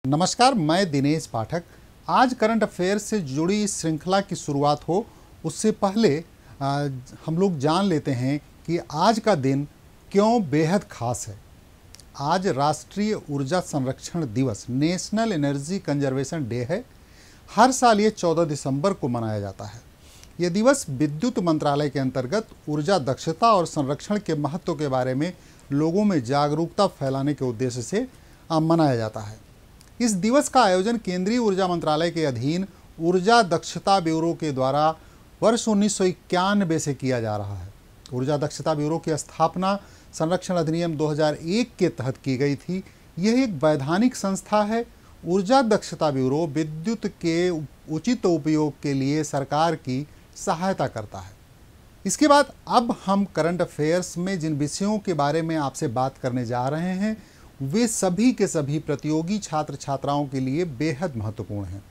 नमस्कार, मैं दिनेश पाठक। आज करंट अफेयर से जुड़ी इस श्रृंखला की शुरुआत हो उससे पहले हम लोग जान लेते हैं कि आज का दिन क्यों बेहद खास है। आज राष्ट्रीय ऊर्जा संरक्षण दिवस, नेशनल एनर्जी कंजर्वेशन डे है। हर साल ये 14 दिसंबर को मनाया जाता है। ये दिवस विद्युत मंत्रालय के अंतर्गत ऊर्जा दक्षता और संरक्षण के महत्व के बारे में लोगों में जागरूकता फैलाने के उद्देश्य से मनाया जाता है। इस दिवस का आयोजन केंद्रीय ऊर्जा मंत्रालय के अधीन ऊर्जा दक्षता ब्यूरो के द्वारा वर्ष 1991 से किया जा रहा है। ऊर्जा दक्षता ब्यूरो की स्थापना संरक्षण अधिनियम 2001 के तहत की गई थी। यह एक वैधानिक संस्था है। ऊर्जा दक्षता ब्यूरो विद्युत के उचित उपयोग के लिए सरकार की सहायता करता है। इसके बाद अब हम करंट अफेयर्स में जिन विषयों के बारे में आपसे बात करने जा रहे हैं वे सभी के सभी प्रतियोगी छात्र छात्राओं के लिए बेहद महत्वपूर्ण हैं।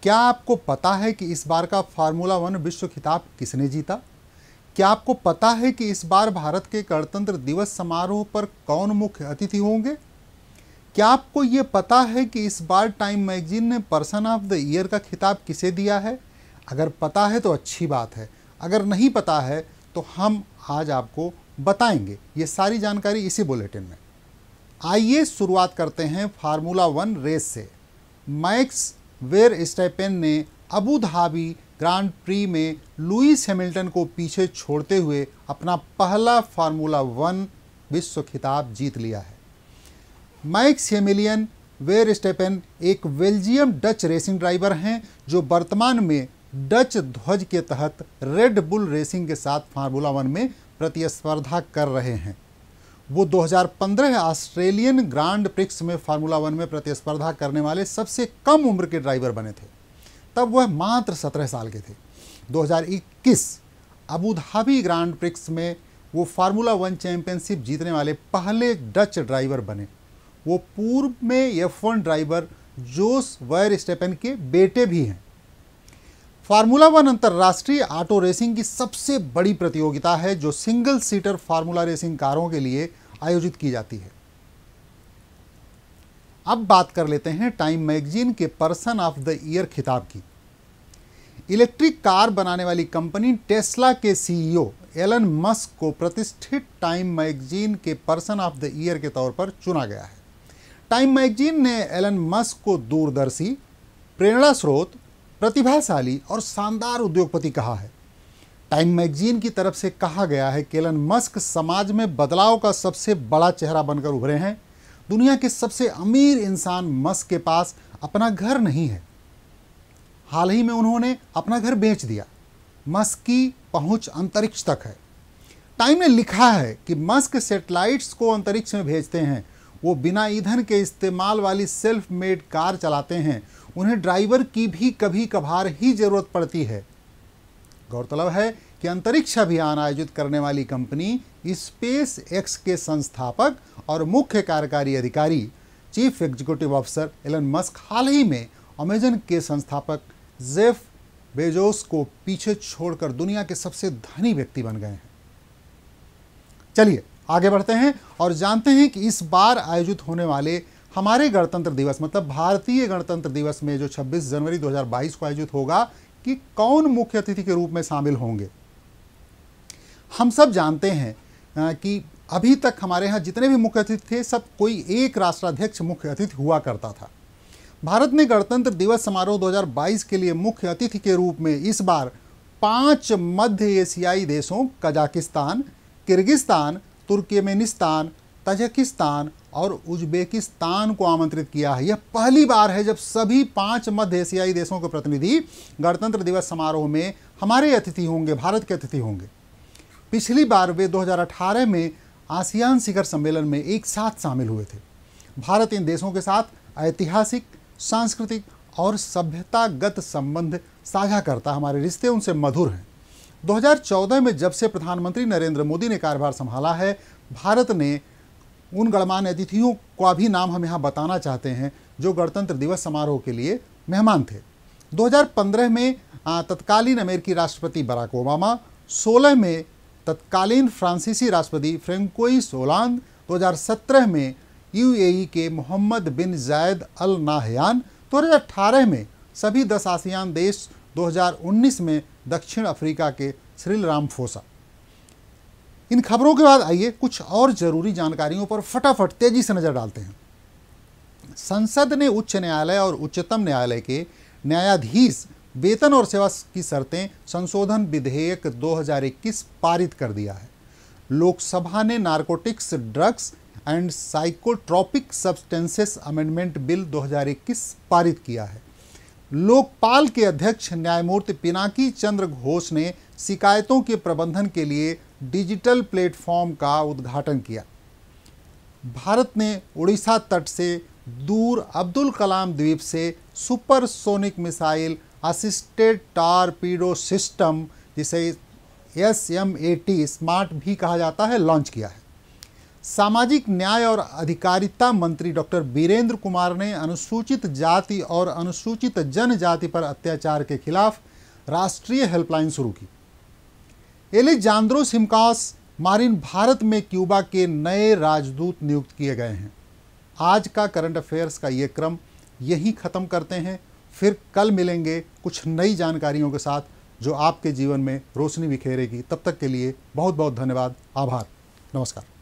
क्या आपको पता है कि इस बार का फार्मूला 1 विश्व खिताब किसने जीता? क्या आपको पता है कि इस बार भारत के गणतंत्र दिवस समारोह पर कौन मुख्य अतिथि होंगे? क्या आपको ये पता है कि इस बार टाइम मैगजीन ने पर्सन ऑफ द ईयर का खिताब किसे दिया है? अगर पता है तो अच्छी बात है, अगर नहीं पता है तो हम आज आपको बताएंगे। ये सारी जानकारी इसी बुलेटिन में। आइए शुरुआत करते हैं फार्मूला 1 रेस से। मैक्स वेरस्टैपेन ने अबू धाबी ग्रांड प्री में लुईस हैमिल्टन को पीछे छोड़ते हुए अपना पहला फार्मूला 1 विश्व खिताब जीत लिया है। मैक्स हैमिलियन वेरस्टैपेन एक बेल्जियम डच रेसिंग ड्राइवर हैं जो वर्तमान में डच ध्वज के तहत रेड बुल रेसिंग के साथ फार्मूला 1 में प्रतिस्पर्धा कर रहे हैं। वो 2015 ऑस्ट्रेलियन ग्रांड प्रिक्स में फार्मूला 1 में प्रतिस्पर्धा करने वाले सबसे कम उम्र के ड्राइवर बने थे। तब वह मात्र 17 साल के थे। 2021 अबू धाबी ग्रांड प्रिक्स में वो फार्मूला 1 चैंपियनशिप जीतने वाले पहले डच ड्राइवर बने। वो पूर्व में F1 ड्राइवर जोस वेरस्टैपेन के बेटे भी हैं। फार्मूला 1 अंतर्राष्ट्रीय ऑटो रेसिंग की सबसे बड़ी प्रतियोगिता है जो सिंगल सीटर फार्मूला रेसिंग कारों के लिए आयोजित की जाती है। अब बात कर लेते हैं टाइम मैगजीन के पर्सन ऑफ द ईयर खिताब की। इलेक्ट्रिक कार बनाने वाली कंपनी टेस्ला के सीईओ एलन मस्क को प्रतिष्ठित टाइम मैगजीन के पर्सन ऑफ द ईयर के तौर पर चुना गया है। टाइम मैगजीन ने एलन मस्क को दूरदर्शी, प्रेरणा स्रोत, प्रतिभाशाली और शानदार उद्योगपति कहा है। टाइम मैगजीन की तरफ से कहा गया है कि एलन मस्क समाज में बदलाव का सबसे बड़ा चेहरा बनकर उभरे हैं। दुनिया के सबसे अमीर इंसान मस्क के पास अपना घर नहीं है। हाल ही में उन्होंने अपना घर बेच दिया। मस्क की पहुंच अंतरिक्ष तक है। टाइम ने लिखा है कि मस्क सैटेलाइट्स को अंतरिक्ष में भेजते हैं। वो बिना ईंधन के इस्तेमाल वाली सेल्फ मेड कार चलाते हैं। उन्हें ड्राइवर की भी कभी कभार ही जरूरत पड़ती है। गौरतलब है कि अंतरिक्ष अभियान आयोजित करने वाली कंपनी स्पेस एक्स के संस्थापक और मुख्य कार्यकारी अधिकारी chief executive officer Elon Musk हाल ही में अमेजन के संस्थापक जेफ बेजोस को पीछे छोड़कर दुनिया के सबसे धनी व्यक्ति बन गए हैं। चलिए आगे बढ़ते हैं और जानते हैं कि इस बार आयोजित होने वाले हमारे गणतंत्र दिवस मतलब भारतीय गणतंत्र दिवस में जो 26 जनवरी 2022 को आयोजित होगा कि कौन मुख्य अतिथि के रूप में शामिल होंगे। हम सब जानते हैं कि अभी तक हमारे यहाँ जितने भी मुख्य अतिथि थे सब कोई एक राष्ट्राध्यक्ष मुख्य अतिथि हुआ करता था। भारत ने गणतंत्र दिवस समारोह 2022 के लिए मुख्य अतिथि के रूप में इस बार 5 मध्य एशियाई देशों कजाकिस्तान, किर्गिस्तान, तुर्कमेनिस्तान, तजाकिस्तान और उज्बेकिस्तान को आमंत्रित किया है। यह पहली बार है जब सभी 5 मध्य एशियाई देशों के प्रतिनिधि गणतंत्र दिवस समारोह में हमारे अतिथि होंगे, भारत के अतिथि होंगे। पिछली बार वे 2018 में आसियान शिखर सम्मेलन में एक साथ शामिल हुए थे। भारत इन देशों के साथ ऐतिहासिक, सांस्कृतिक और सभ्यतागत संबंध साझा करता। हमारे रिश्ते उनसे मधुर हैं। 2014 में जब से प्रधानमंत्री नरेंद्र मोदी ने कार्यभार संभाला है, भारत ने उन गणमान्य अतिथियों का भी नाम हम यहाँ बताना चाहते हैं जो गणतंत्र दिवस समारोह के लिए मेहमान थे। 2015 में तत्कालीन अमेरिकी राष्ट्रपति बराक ओबामा, 16 में तत्कालीन फ्रांसीसी राष्ट्रपति फ्रेंकोइस होलांद, 2017 में यूएई के मोहम्मद बिन जायद अल नाहयान 2018 में, सभी 10 आसियान देश 2019 में दक्षिण अफ्रीका के सिरिल रामाफोसा। इन खबरों के बाद आइए कुछ और जरूरी जानकारियों पर फटाफट तेजी से नजर डालते हैं। संसद ने उच्च न्यायालय और उच्चतम न्यायालय के न्यायाधीश वेतन और सेवा की शर्तें संशोधन विधेयक 2021 पारित कर दिया है। लोकसभा ने narcotics, drugs and psychotropic substances amendment bill 2021 पारित किया है। लोकपाल के अध्यक्ष न्यायमूर्ति पिनाकी चंद्र घोष ने शिकायतों के प्रबंधन के लिए डिजिटल प्लेटफॉर्म का उद्घाटन किया। भारत ने उड़ीसा तट से दूर अब्दुल कलाम द्वीप से supersonic missile assisted torpedo system, जिसे SMAT स्मार्ट भी कहा जाता है, लॉन्च किया है। सामाजिक न्याय और अधिकारिता मंत्री डॉक्टर वीरेंद्र कुमार ने अनुसूचित जाति और अनुसूचित जनजाति पर अत्याचार के खिलाफ राष्ट्रीय हेल्पलाइन शुरू की। एलेजांद्रो सिमकास मारिन भारत में क्यूबा के नए राजदूत नियुक्त किए गए हैं। आज का करंट अफेयर्स का ये क्रम यहीं ख़त्म करते हैं। फिर कल मिलेंगे कुछ नई जानकारियों के साथ जो आपके जीवन में रोशनी बिखेरेगी। तब तक के लिए बहुत बहुत धन्यवाद, आभार, नमस्कार।